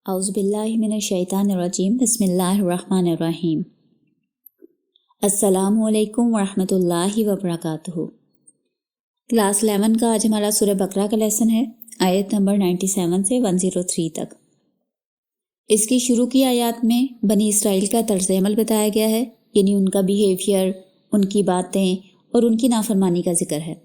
اعوذ باللہ من الشیطان الرجیم بسم اللہ الرحمن الرحیم۔ السلام علیکم ورحمۃ اللہ وبرکاتہ۔ کلاس 11 کا آج ہمارا سورہ بقرہ کا لیسن ہے، آیت نمبر 97 سے 103 تک۔ اس کی شروع کی آیات میں بنی اسرائیل کا طرز عمل بتایا گیا ہے، یعنی ان کا بیہیویئر، ان کی باتیں اور ان کی نافرمانی کا ذکر ہے،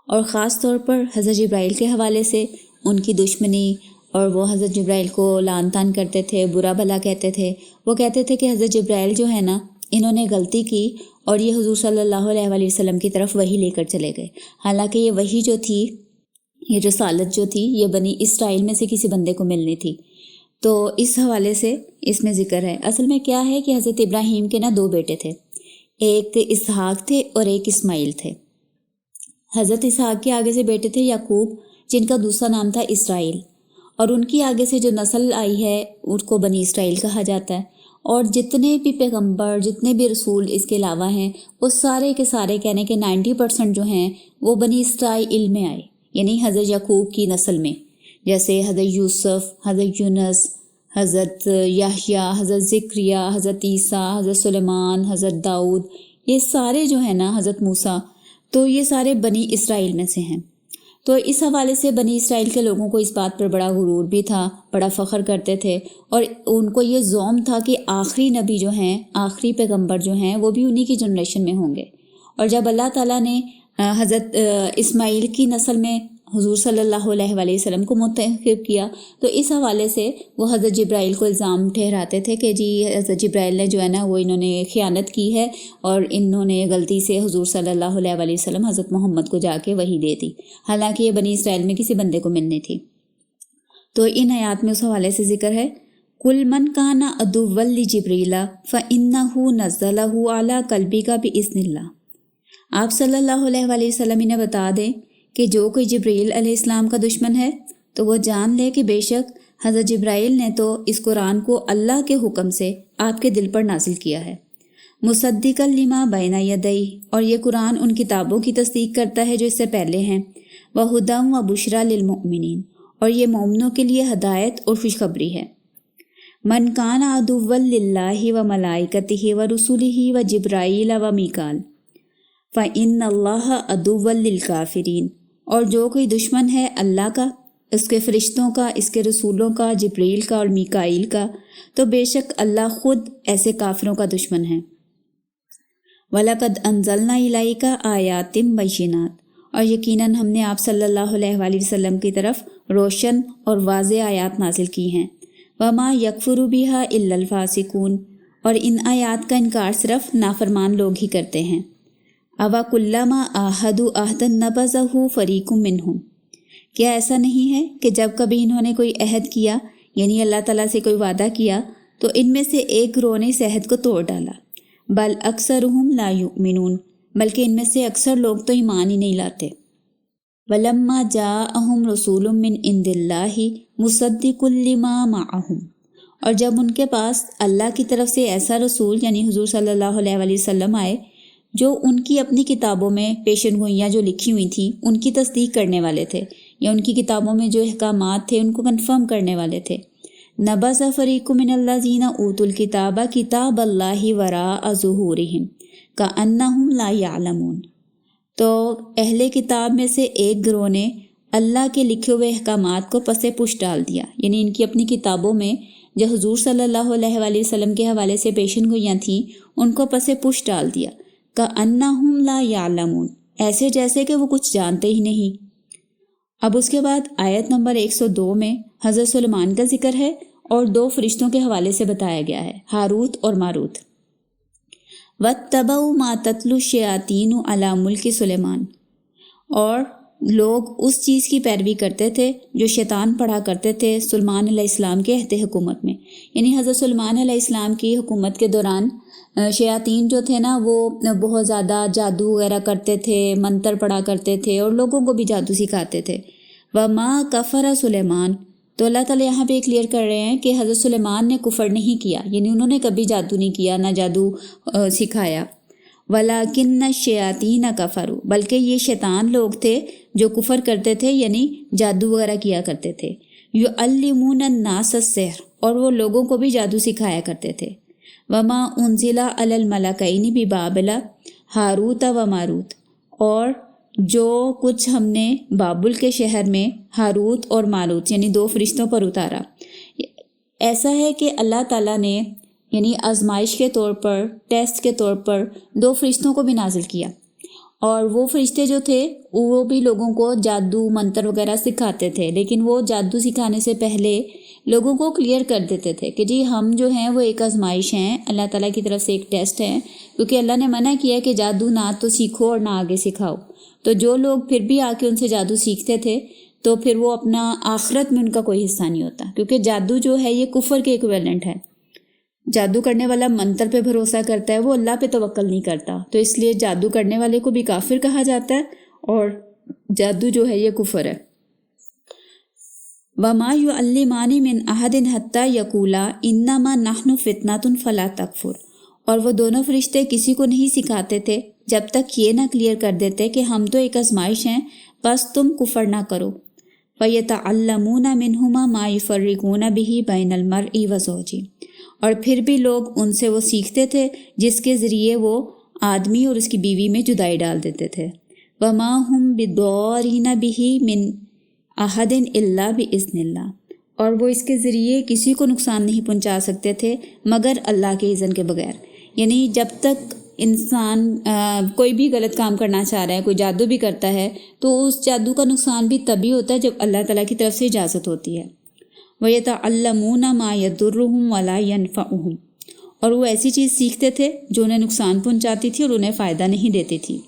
اور خاص طور پر حضرت جبرائیل کے حوالے سے ان کی دشمنی، اور وہ حضرت جبرائیل کو لعن طعن کرتے تھے، برا بھلا کہتے تھے۔ وہ کہتے تھے کہ حضرت جبرائیل جو ہے نا، انہوں نے غلطی کی اور یہ حضور صلی اللہ علیہ وآلہ وسلم کی طرف وحی لے کر چلے گئے، حالانکہ یہ وحی جو تھی، یہ رسالت جو تھی، یہ بنی اسرائیل میں سے کسی بندے کو ملنی تھی۔ تو اس حوالے سے اس میں ذکر ہے۔ اصل میں کیا ہے کہ حضرت ابراہیم کے نا 2 بیٹے تھے، ایک اسحاق تھے اور ایک اسماعیل تھے۔ حضرت اسحاق کے آگے سے بیٹے تھے یعقوب، جن کا دوسرا نام تھا اسرائیل، اور ان کی آگے سے جو نسل آئی ہے اس کو بنی اسرائیل کہا جاتا ہے۔ اور جتنے بھی پیغمبر، جتنے بھی رسول اس کے علاوہ ہیں، وہ سارے کے سارے کہنے کے 90% جو ہیں وہ بنی اسرائیل میں آئے، یعنی حضرت یعقوب کی نسل میں، جیسے حضرت یوسف، حضرت یونس، حضرت یحییٰ، حضرت زکریا، حضرت عیسیٰ، حضرت سلیمان، حضرت داؤد، یہ سارے جو ہیں نا، حضرت موسیٰ، تو یہ سارے بنی اسرائیل میں سے ہیں۔ تو اس حوالے سے بنی اسرائیل کے لوگوں کو اس بات پر بڑا غرور بھی تھا، بڑا فخر کرتے تھے، اور ان کو یہ زوم تھا کہ آخری نبی جو ہیں، آخری پیغمبر جو ہیں، وہ بھی انہی کی جنریشن میں ہوں گے۔ اور جب اللہ تعالیٰ نے حضرت اسماعیل کی نسل میں حضور صلی اللہ علیہ وآلہ وسلم کو منتخب کیا، تو اس حوالے سے وہ حضرت جبرائیل کو الزام ٹھہراتے تھے کہ جی حضرت جبرائیل نے جو ہے نا، وہ انہوں نے خیانت کی ہے، اور انہوں نے غلطی سے حضور صلی اللہ علیہ وآلہ وسلم حضرت محمد کو جا کے وحی دے دی، حالانکہ یہ بنی اسرائیل میں کسی بندے کو ملنی تھی۔ تو ان آیات میں اس حوالے سے ذکر ہے، کل من کان عدوا لجبریل فانہ نزلہ علی قلبک باذن اللہ۔ آپ صلی اللہ علیہ وآلہ وسلم انہیں بتا دیں کہ جو کوئی جبرائیل علیہ السلام کا دشمن ہے تو وہ جان لے کہ بے شک حضرت جبرائیل نے تو اس قرآن کو اللہ کے حکم سے آپ کے دل پر نازل کیا ہے، مصدقا لما بین یدیہ، اور یہ قرآن ان کتابوں کی تصدیق کرتا ہے جو اس سے پہلے ہیں، وہدی وبشریٰ للمؤمنین، اور یہ مومنوں کے لیے ہدایت اور خوشخبری ہے۔ من کان عدوا للہ وملائکتہ ورسلہ وجبرائیل ومیکال فإن اللہ عدو للکافرین، اور جو کوئی دشمن ہے اللہ کا، اس کے فرشتوں کا، اس کے رسولوں کا، جبریل کا اور میکائیل کا، تو بے شک اللہ خود ایسے کافروں کا دشمن ہے۔ وَلَقَدْ أَنزَلْنَا إِلَيْكَ آيَاتٍ بَيِّنَاتٍ، اور یقیناً ہم نے آپ صلی اللہ علیہ وآلہ وسلم کی طرف روشن اور واضح آیات نازل کی ہیں۔ وَمَا يَكْفُرُ بِهَا إِلَّا الْفَاسِقُونَ، اور ان آیات کا انکار صرف نافرمان لوگ ہی کرتے ہیں۔ أَوَكُلَّمَا عَاهَدُوا عَهْدًا نَبَذَهُ فَرِيقٌ مِّنْهُمْ، کیا ایسا نہیں ہے کہ جب کبھی انہوں نے کوئی عہد کیا، یعنی اللہ تعالیٰ سے کوئی وعدہ کیا، تو ان میں سے ایک گروہ نے اس عہد کو توڑ ڈالا۔ بل اکثرهم لا یؤمنون، بلکہ ان میں سے اکثر لوگ تو ایمان ہی نہیں لاتے۔ وَلَمَّا جَاءَهُمْ رَسُولٌ مِّنْ عِندِ اللَّهِ مُصَدِّقٌ لِّمَا مَعَهُمْ، اور جب ان کے پاس اللہ کی طرف سے ایسا رسول یعنی حضور صلی اللہ علیہ وآلہ وسلم آئے جو ان کی اپنی کتابوں میں پیشن گوئیاں جو لکھی ہوئی تھیں ان کی تصدیق کرنے والے تھے، یا ان کی کتابوں میں جو احکامات تھے ان کو کنفرم کرنے والے تھے، نبذ فریق من الذین اوتوا الکتاب کتاب اللہ وراء ظہورہم کأنہم لا یعلمون، تو اہل کتاب میں سے ایک گروہ نے اللہ کے لکھے ہوئے احکامات کو پس پش ڈال دیا، یعنی ان کی اپنی کتابوں میں جو حضور صلی اللہ علیہ وآلہ وسلم کے حوالے سے پیشن گوئیاں تھیں ان کو پس پش ڈال دیا، کأنہم لا یعلمون، ایسے جیسے کہ وہ کچھ جانتے ہی نہیں۔ اب اس کے بعد آیت نمبر 102 میں حضرت سلیمان کا ذکر ہے، اور 2 فرشتوں کے حوالے سے بتایا گیا ہے، ہاروت اور ماروت۔ وَاتَّبَعُوا مَا تَتْلُو الشَّيَاطِينُ عَلَى مُلْكِ سلیمان، اور لوگ اس چیز کی پیروی کرتے تھے جو شیطان پڑھا کرتے تھے سلیمان علیہ السلام کے عہد حکومت میں، یعنی حضرت سلیمان علیہ السلام کی حکومت کے دوران شیاطین جو تھے نا، وہ بہت زیادہ جادو وغیرہ کرتے تھے، منتر پڑھا کرتے تھے، اور لوگوں کو بھی جادو سکھاتے تھے۔ وَمَا كَفَرَ سُلَيْمَانُ، تو اللہ تعالیٰ یہاں پہ کلیئر کر رہے ہیں کہ حضرت سلیمان نے کفر نہیں کیا، یعنی انہوں نے کبھی جادو نہیں کیا، نہ جادو سکھایا۔ وَلَكِنَّ الشَّيَاطِينَ كَفَرُوا، بلکہ یہ شیطان لوگ تھے جو کفر کرتے تھے، یعنی جادو وغیرہ کیا کرتے تھے۔ يُعَلِّمُونَ النَّاسَ السِّحْرَ، اور وہ لوگوں کو بھی جادو سکھایا کرتے تھے۔ وما انزلا علی الملکین ببابل ہاروت و ماروت، اور جو کچھ ہم نے بابل کے شہر میں ہاروت اور ماروت یعنی 2 فرشتوں پر اتارا، ایسا ہے کہ اللہ تعالیٰ نے یعنی آزمائش کے طور پر، ٹیسٹ کے طور پر 2 فرشتوں کو بھی نازل کیا، اور وہ فرشتے جو تھے وہ بھی لوگوں کو جادو منتر وغیرہ سکھاتے تھے، لیکن وہ جادو سکھانے سے پہلے لوگوں کو کلیئر کر دیتے تھے کہ جی ہم جو ہیں وہ ایک آزمائش ہیں، اللہ تعالیٰ کی طرف سے ایک ٹیسٹ ہے، کیونکہ اللہ نے منع کیا کہ جادو نہ تو سیکھو اور نہ آگے سکھاؤ۔ تو جو لوگ پھر بھی آ کے ان سے جادو سیکھتے تھے تو پھر وہ اپنا آخرت میں ان کا کوئی حصہ نہیں ہوتا، کیونکہ جادو جو ہے یہ کفر کے ایکویلنٹ ہے۔ جادو کرنے والا منتر پہ بھروسہ کرتا ہے، وہ اللہ پہ توکل نہیں کرتا، تو اس لیے جادو کرنے والے کو بھی کافر کہا جاتا ہے، اور جادو جو ہے یہ کفر ہے۔ وَمَا يُعَلِّمَانِ مِنْ أَحَدٍ حَتَّى يَقُولَا إِنَّمَا نَحْنُ فِتْنَةٌ فَلَا تَكْفُرْ، اور وہ دونوں فرشتے کسی کو نہیں سکھاتے تھے جب تک یہ نہ کلیئر کر دیتے کہ ہم تو ایک آزمائش ہیں، بس تم کفر نہ کرو۔ فَيَتَعَلَّمُونَ مِنْهُمَا مَا يُفَرِّقُونَ بِهِ بَيْنَ الْمَرْءِ وَزَوْجِهِ، اور پھر بھی لوگ ان سے وہ سیکھتے تھے جس کے ذریعے وہ آدمی اور اس کی بیوی میں جدائی ڈال دیتے تھے۔ وَمَا هُمْ بِضَارِّينَ بِهِ مِنْ أَحَدٍ إِلَّا بِإِذْنِ اللَّهِ، اور وہ اس کے ذریعے کسی کو نقصان نہیں پہنچا سکتے تھے مگر اللہ کے اذن کے بغیر۔ یعنی جب تک انسان کوئی بھی غلط کام کرنا چاہ رہا ہے، کوئی جادو بھی کرتا ہے، تو اس جادو کا نقصان بھی تبھی ہوتا ہے جب اللہ تعالیٰ کی طرف سے اجازت ہوتی ہے۔ وَيَتَعَلَّمُونَ مَا يَضُرُّهُمْ وَلَا يَنْفَعُهُمْ، اور وہ ایسی چیز سیکھتے تھے جو انہیں نقصان پہنچاتی تھی اور انہیں فائدہ نہیں دیتی تھی۔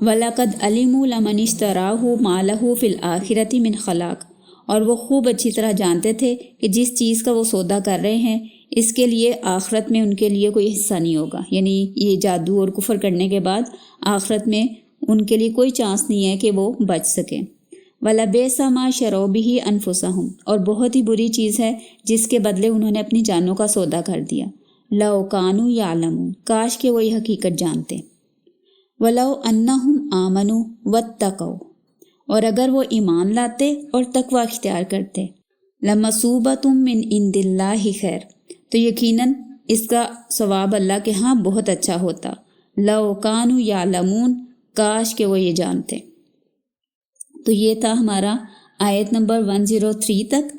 وَلَقَدْ عَلِمُوا لَمَنِ اشْتَرَاهُ مَا لَهُ فِي الْآخِرَةِ مِنْ خَلَاقٍ، اور وہ خوب اچھی طرح جانتے تھے کہ جس چیز کا وہ سودا کر رہے ہیں اس کے لیے آخرت میں ان کے لیے کوئی حصہ نہیں ہوگا، یعنی یہ جادو اور کفر کرنے کے بعد آخرت میں ان کے لیے کوئی چانس نہیں ہے کہ وہ بچ سکیں۔ وَلَبِئْسَ مَا شَرَوْا بِهِ أَنفُسَهُمْ، اور بہت ہی بری چیز ہے جس کے بدلے انہوں نے اپنی جانوں کا سودا کر دیا۔ لَوْ كَانُوا يَعْلَمُونَ، کاش کہ وہ یہ حقیقت جانتے۔ وَلَوْ أَنَّهُمْ آمَنُوا وَاتَّقَوْا، اور اگر وہ ایمان لاتے اور تقوی اختیار کرتے، لَمَثُوبَةٌ مِّنْ عِندِ اللَّهِ خَيْرٌ، تو یقیناً اس کا ثواب اللہ کے ہاں بہت اچھا ہوتا۔ لَوْ كَانُوا يَعْلَمُونَ، کاش کہ وہ یہ جانتے۔ تو یہ تھا ہمارا آیت نمبر 103 تک۔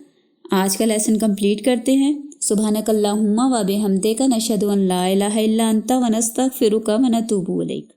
آج کا لیسن کمپلیٹ کرتے ہیں۔ سبحانک اللہم و بحمدک، نشہد ان لا الہ الا انت ونستغفرک ونتوب الیک۔